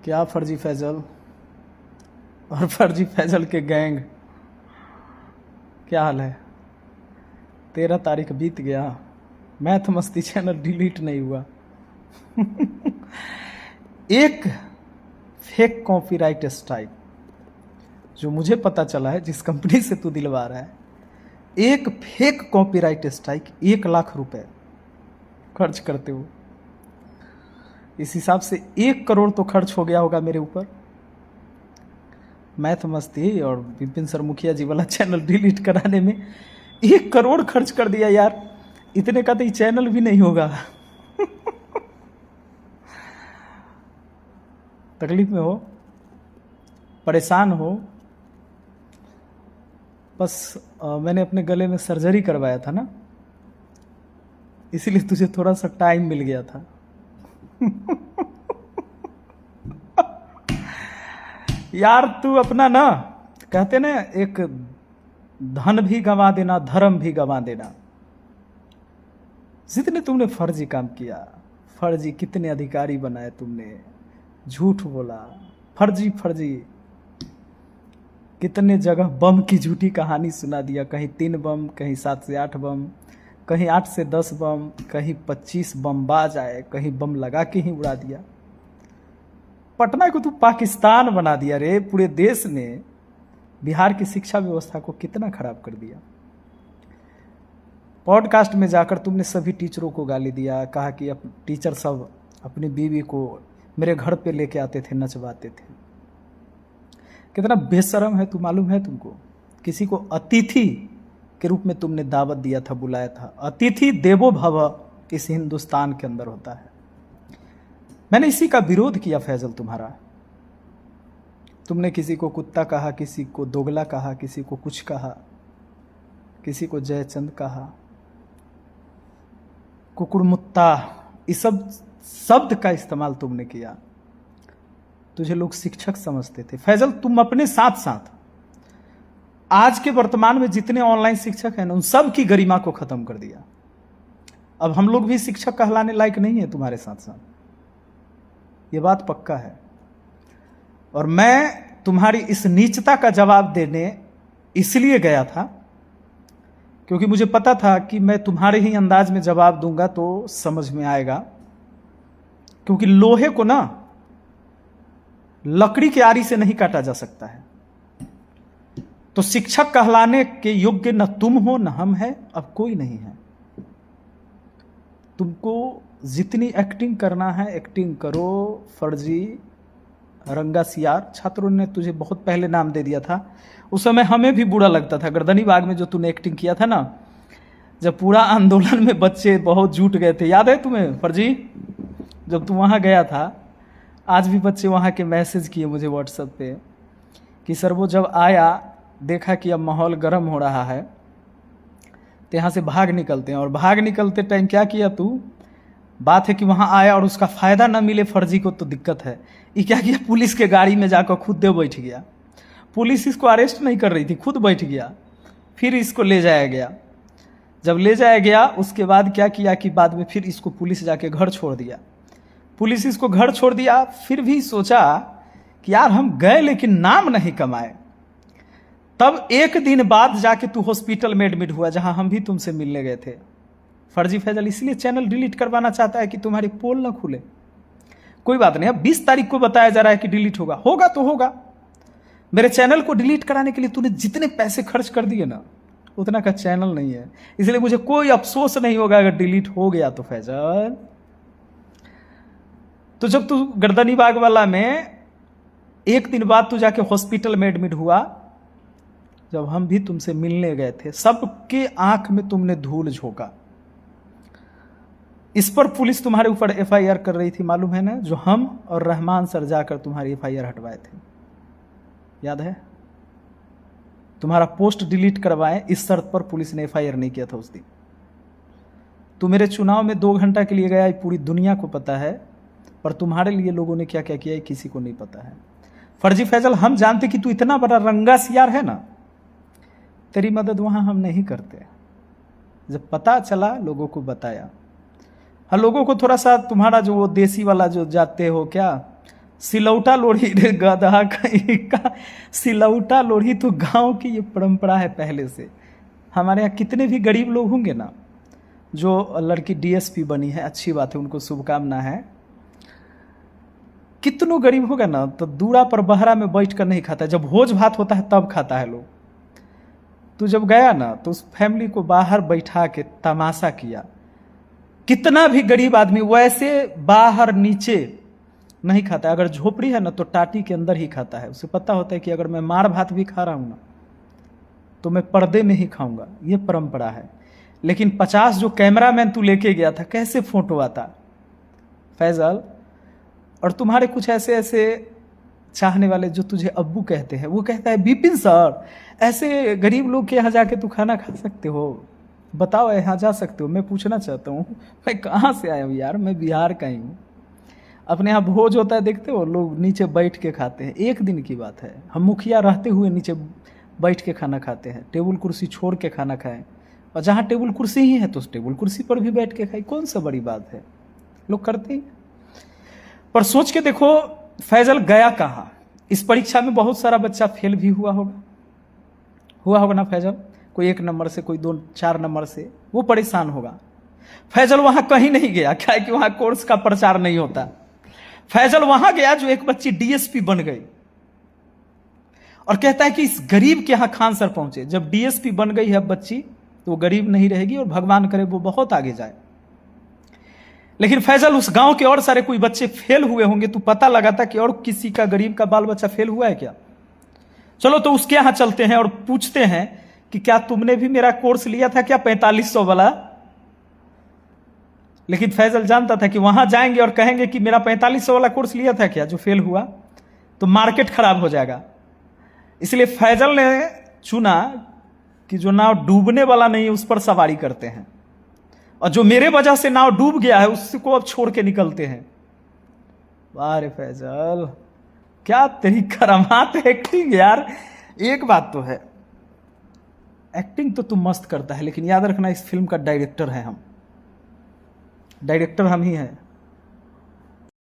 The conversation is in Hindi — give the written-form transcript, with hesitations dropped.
क्या फर्जी फैजल और फर्जी फैजल के गैंग, क्या हाल है? 13 तारीख बीत गया, मैथ मस्ती चैनल डिलीट नहीं हुआ। एक फेक कॉपीराइट स्ट्राइक जो मुझे पता चला है, जिस कंपनी से तू दिलवा रहा है, एक फेक कॉपीराइट स्ट्राइक 1 लाख रुपए खर्च करते हो। इस हिसाब से 1 करोड़ तो खर्च हो गया होगा मेरे ऊपर। मैथ मस्ती और विपिन सर मुखिया जी वाला चैनल डिलीट कराने में 1 करोड़ खर्च कर दिया यार। इतने का तो ये चैनल भी नहीं होगा। तकलीफ में हो, परेशान हो, बस मैंने अपने गले में सर्जरी करवाया था ना, इसीलिए तुझे थोड़ा सा टाइम मिल गया था। यार तू अपना ना, कहते ना, एक धन भी गंवा देना, धर्म भी गंवा देना। जितने तुमने फर्जी काम किया, फर्जी कितने अधिकारी बनाए तुमने, झूठ बोला, फर्जी फर्जी कितने जगह बम की झूठी कहानी सुना दिया। कहीं 3 बम, कहीं 7 से 8 बम, कहीं 8 से 10 बम, कहीं 25 बम बाज आए, कहीं बम लगा के ही उड़ा दिया। पटना को तू पाकिस्तान बना दिया रे। पूरे देश ने बिहार की शिक्षा व्यवस्था को कितना खराब कर दिया। पॉडकास्ट में जाकर तुमने सभी टीचरों को गाली दिया, कहा कि टीचर सब अपनी बीवी को मेरे घर पे लेके आते थे, नचवाते थे। कितना बेशरम है तू, मालूम है तुमको? किसी को अतिथि के रूप में तुमने दावत दिया था, बुलाया था। अतिथि देवो भव इस हिंदुस्तान के अंदर होता है। मैंने इसी का विरोध किया फैजल तुम्हारा। तुमने किसी को कुत्ता कहा, किसी को दोगला कहा, किसी को कुछ कहा, किसी को जयचंद कहा, कुकुड़मुत्ता, इस सब शब्द का इस्तेमाल तुमने किया। तुझे लोग शिक्षक समझते थे फैजल। तुम अपने साथ साथ आज के वर्तमान में जितने ऑनलाइन शिक्षक हैं ना, उन सब की गरिमा को खत्म कर दिया। अब हम लोग भी शिक्षक कहलाने लायक नहीं है तुम्हारे साथ साथ, ये बात पक्का है। और मैं तुम्हारी इस नीचता का जवाब देने इसलिए गया था क्योंकि मुझे पता था कि मैं तुम्हारे ही अंदाज में जवाब दूंगा तो समझ में आएगा। क्योंकि लोहे को ना लकड़ी की आरी से नहीं काटा जा सकता है। तो शिक्षक कहलाने के योग्य न तुम हो न हम है, अब कोई नहीं है। तुमको जितनी एक्टिंग करना है एक्टिंग करो। फर्जी रंगा सियार, छात्रों ने तुझे बहुत पहले नाम दे दिया था। उस समय हमें भी बुरा लगता था। गर्दनी बाग में जो तूने एक्टिंग किया था ना, जब पूरा आंदोलन में बच्चे बहुत जुट गए थे, याद है तुम्हें फर्जी? जब तू वहाँ गया था, आज भी बच्चे वहाँ के मैसेज किए मुझे व्हाट्सएप पे कि सर वो जब आया, देखा कि अब माहौल गर्म हो रहा है तो यहाँ से भाग निकलते हैं। और भाग निकलते टाइम क्या किया तू? बात है कि वहाँ आया और उसका फ़ायदा ना मिले फर्जी को तो दिक्कत है। ये क्या किया? पुलिस के गाड़ी में जाकर खुद दे बैठ गया। पुलिस इसको अरेस्ट नहीं कर रही थी, खुद बैठ गया। फिर इसको ले जाया गया। जब ले जाया गया उसके बाद क्या किया कि बाद में फिर इसको पुलिस जाके घर छोड़ दिया। पुलिस इसको घर छोड़ दिया। फिर भी सोचा कि यार हम गए लेकिन नाम नहीं कमाए। तब 1 दिन बाद जाके तू हॉस्पिटल में एडमिट हुआ, जहां हम भी तुमसे मिलने गए थे। फर्जी फैजल इसलिए चैनल डिलीट करवाना चाहता है कि तुम्हारी पोल ना खुले। कोई बात नहीं, अब 20 तारीख को बताया जा रहा है कि डिलीट होगा। होगा तो होगा। मेरे चैनल को डिलीट कराने के लिए तूने जितने पैसे खर्च कर दिए ना, उतना का चैनल नहीं है। इसलिए मुझे कोई अफसोस नहीं होगा अगर डिलीट हो गया तो फैजल। तो जब तू गर्दनी बाग वाला में 1 दिन बाद तू जाके हॉस्पिटल में एडमिट हुआ, जब हम भी तुमसे मिलने गए थे, सबके आंख में तुमने धूल झोंका। इस पर पुलिस तुम्हारे ऊपर एफआईआर कर रही थी, मालूम है ना? जो हम और रहमान सर जाकर तुम्हारी एफआईआर हटवाए थे, याद है? तुम्हारा पोस्ट डिलीट करवाए इस शर्त पर पुलिस ने एफआईआर नहीं किया था उस दिन। तू मेरे चुनाव में 2 घंटा के लिए गया, पूरी दुनिया को पता है। पर तुम्हारे लिए लोगों ने क्या क्या किया किसी को नहीं पता है। फर्जी फैजल, हम जानते कि तू इतना बड़ा रंगा सियार है ना, तेरी मदद वहां हम नहीं करते। जब पता चला लोगों को बताया। हाँ, लोगों को थोड़ा सा तुम्हारा जो वो देसी वाला जो जाते हो क्या सिलौटा लोढ़ी रे गधा कहीं का। सिलौटा लोढ़ी तो गांव की ये परंपरा है पहले से। हमारे यहाँ कितने भी गरीब लोग होंगे ना, जो लड़की डीएसपी बनी है, अच्छी बात है, उनको शुभकामना है। कितनों गरीब होगा ना तो दूरा पर बहरा में बैठ कर नहीं खाता, जब भोज भात होता है तब खाता है लोग। तू जब गया ना तो उस फैमिली को बाहर बैठा के तमाशा किया। कितना भी गरीब आदमी वैसे बाहर नीचे नहीं खाता, अगर झोपड़ी है ना तो टाटी के अंदर ही खाता है। उसे पता होता है कि अगर मैं मार भात भी खा रहा हूं ना तो मैं पर्दे में ही खाऊंगा, ये परंपरा है। लेकिन 50 जो कैमरामैन तू लेके गया था, कैसे फोटो आता फैजल। और तुम्हारे कुछ ऐसे ऐसे चाहने वाले जो तुझे अब्बू कहते हैं, वो कहता है विपिन सर ऐसे गरीब लोग के यहाँ जाके तू खाना खा सकते हो, बताओ यहाँ जा सकते हो। मैं पूछना चाहता हूँ मैं कहाँ से आया हूँ यार, मैं बिहार का ही हूँ। अपने यहाँ भोज होता है देखते हो, लोग नीचे बैठ के खाते हैं। एक दिन की बात है, हम मुखिया रहते हुए नीचे बैठ के खाना खाते हैं, टेबल कुर्सी छोड़ के खाना खाएं। और जहाँ टेबल कुर्सी ही है तो उस टेबल कुर्सी पर भी बैठ के खाए, कौन सा बड़ी बात है, लोग करते हैं। पर सोच के देखो फैजल गया कहाँ। इस परीक्षा में बहुत सारा बच्चा फेल भी हुआ होगा ना फैजल, कोई 1 नंबर से, कोई 2-4 नंबर से, वो परेशान होगा। फैजल वहां कहीं नहीं गया, क्या है कि वहां कोर्स का प्रचार नहीं होता। फैजल वहां गया जो एक बच्ची डीएसपी बन गई, और कहता है कि इस गरीब के यहां खान सर पहुंचे। जब डीएसपी बन गई है बच्ची तो वो गरीब नहीं रहेगी, और भगवान करे वो बहुत आगे जाए। लेकिन फैजल उस गांव के और सारे कोई बच्चे फेल हुए होंगे, तो पता लगा था कि और किसी का गरीब का बाल बच्चा फेल हुआ है क्या। चलो तो उसके यहां चलते हैं और पूछते हैं कि क्या तुमने भी मेरा कोर्स लिया था क्या 4500 वाला। लेकिन फैजल जानता था कि वहां जाएंगे और कहेंगे कि मेरा 4500 वाला कोर्स लिया था क्या, जो फेल हुआ तो मार्केट खराब हो जाएगा। इसलिए फैजल ने चुना कि जो नाव डूबने वाला नहीं है उस पर सवारी करते हैं, और जो मेरे वजह से नाव डूब गया है उसको अब छोड़ के निकलते हैं। वाह रे फैजल, क्या तेरी करामात है एक्टिंग यार। एक बात तो है, एक्टिंग तो तू मस्त करता है, लेकिन याद रखना इस फिल्म का डायरेक्टर है हम, डायरेक्टर हम ही हैं।